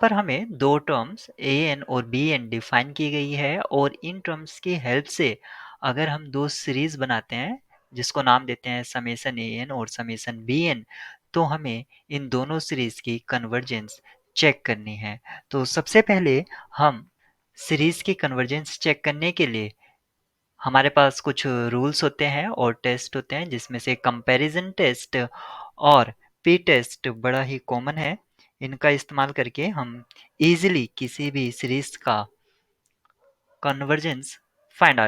पर हमें दो टर्म्स ए एन और बी एन डिफाइन की गई है और इन टर्म्स की हेल्प से अगर हम दो सीरीज बनाते हैं जिसको नाम देते हैं समेसन ए एन और समेसन बी एन, तो हमें इन दोनों सीरीज की कन्वर्जेंस चेक करनी है। तो सबसे पहले हम सीरीज की कन्वर्जेंस चेक करने के लिए हमारे पास कुछ रूल्स होते हैं और टेस्ट होते हैं, जिसमें से कंपैरिजन टेस्ट और पी टेस्ट बड़ा ही कॉमन है। इनका इस्तेमाल करके हम इजीली किसी भी सीरीज का कन्वर्जेंस फाइंड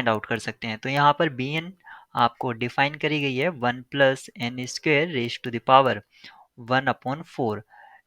आउट कर सकते हैं। तो यहाँ पर बी एन आपको डिफाइन करी गई है 1 + n² raise to the power 1/4।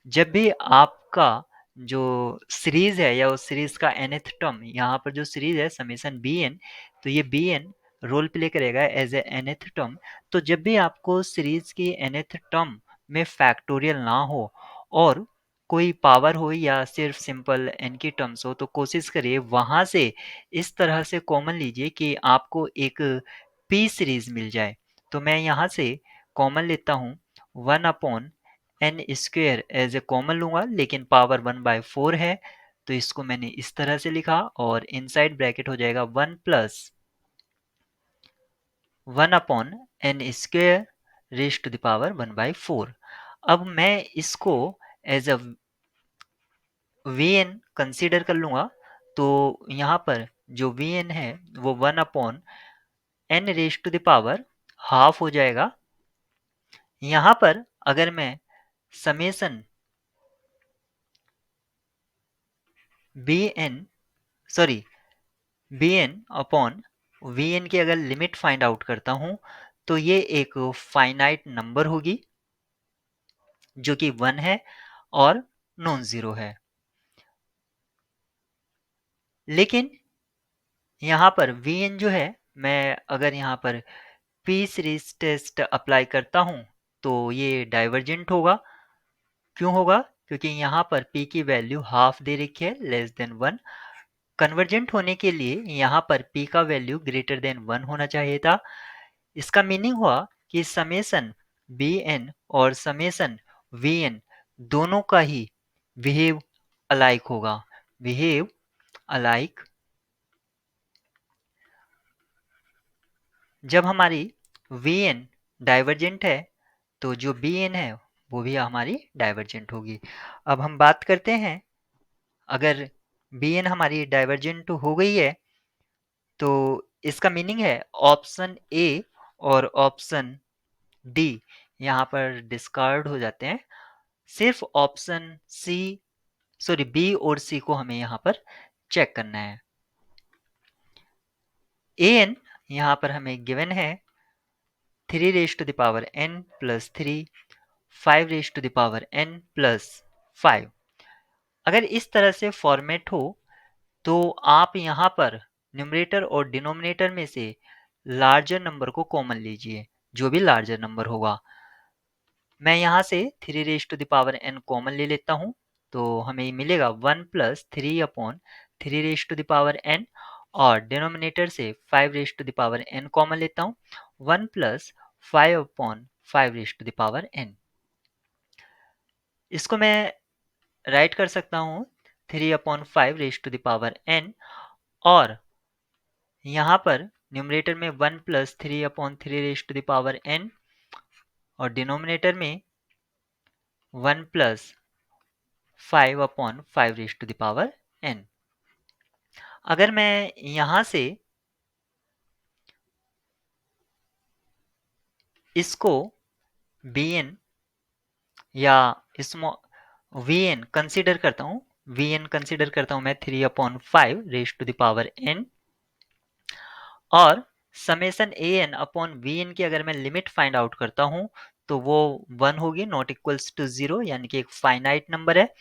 जब भी आपका जो सीरीज है या उस सीरीज का nth टर्म, यहाँ पर जो सीरीज है समेसन बी एन, तो ये बी एन रोल प्ले करेगा एज ए nth टर्म। तो जब भी आपको सीरीज की nth टर्म में फैक्टोरियल ना हो और कोई पावर हो या सिर्फ सिंपल n की टर्म्स हो, तो कोशिश करिए वहां से इस तरह से कॉमन लीजिए कि आपको एक पी सीरीज मिल जाए। तो मैं यहाँ से कॉमन लेता हूँ 1/n² एज ए कॉमन लूंगा, लेकिन पावर 1/4 है तो इसको मैंने इस तरह से लिखा और इनसाइड ब्रैकेट हो जाएगा 1+1/n² raise to the power 1/4। अब मैं इसको as a V N consider कर लूंगा। तो यहाँ पर जो वी एन है वो 1/n raise to the power half हो जाएगा। यहाँ पर अगर मैं summation B N sorry B N upon V N की अगर लिमिट फाइंड आउट करता हूं, तो ये एक फाइनाइट नंबर होगी जो कि 1 है और नॉन जीरो है। लेकिन यहाँ पर वी एन जो है, मैं अगर यहाँ पर पी सीरीज टेस्ट अप्लाई करता हूं तो ये डाइवर्जेंट होगा। क्यों होगा? क्योंकि यहाँ पर p की वैल्यू हाफ दे रखी है, लेस देन 1। कन्वर्जेंट होने के लिए यहाँ पर p का वैल्यू ग्रेटर देन 1 होना चाहिए था। इसका मीनिंग हुआ कि समेसन बी एन और समेसन वी एन दोनों का ही बिहेव अलाइक होगा। Behave alike. जब हमारी वी एन डाइवर्जेंट है तो जो बी एन है वो भी हमारी डाइवर्जेंट होगी। अब हम बात करते हैं, अगर बी एन हमारी डाइवर्जेंट हो गई है तो इसका मीनिंग है ऑप्शन ए और ऑप्शन डी यहाँ पर डिस्कार्ड हो जाते हैं। सिर्फ ऑप्शन सी सॉरी बी और सी को हमें यहाँ पर चेक करना है। ए एन यहाँ पर हमें गिवन है 3 raise to the power n plus 3, 5 raise to the power n plus 5। अगर इस तरह से फॉर्मेट हो तो आप यहाँ पर न्यूमरेटर और डिनोमिनेटर में से लार्जर नंबर को कॉमन लीजिए, जो भी लार्जर नंबर होगा। मैं यहाँ से 3 raise to the power n common ले लेता हूँ, तो हमें मिलेगा 1+3/3 raise to the power n, और डिनोमिनेटर से 5 raise to the power n common लेता हूँ, 1+5/5 raise to the power n। इसको मैं राइट कर सकता हूँ 3/5 raise to the power n, और यहाँ पर न्यूमरेटर में 1+3/3 raise to the power n और डिनोमिनेटर में 1+5/5 raise to the power n। अगर मैं यहाँ से इसको bn या vn कंसीडर करता हूँ, vn कंसीडर करता हूँ मैं 3/5 raise to the power n, और summation A N upon V N की अगर मैं लिमिट फाइंड आउट करता हूं तो वो 1 होगी, नॉट इक्वल्स टू 0, यानी कि एक फाइनाइट नंबर है।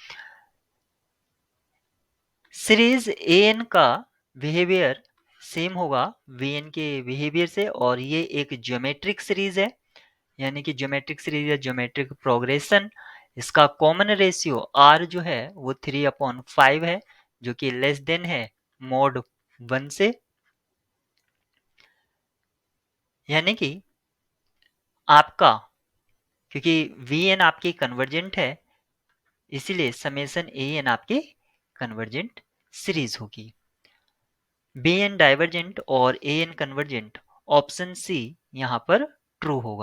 सीरीज ए एन का बिहेवियर सेम होगा वी एन के बिहेवियर से, और ये एक ज्योमेट्रिक सीरीज है, यानी कि ज्योमेट्रिक सीरीज या ज्योमेट्रिक प्रोग्रेशन। इसका कॉमन रेशियो आर जो है वो 3/5 है, जो कि लेस देन है मोड 1 से। यानी कि आपका, क्योंकि वी एन आपकी कन्वर्जेंट है, इसीलिए समेशन ए एन आपकी कन्वर्जेंट सीरीज होगी। बी एन डाइवर्जेंट और A N convergent, option C यहाँ पर ट्रू होगा।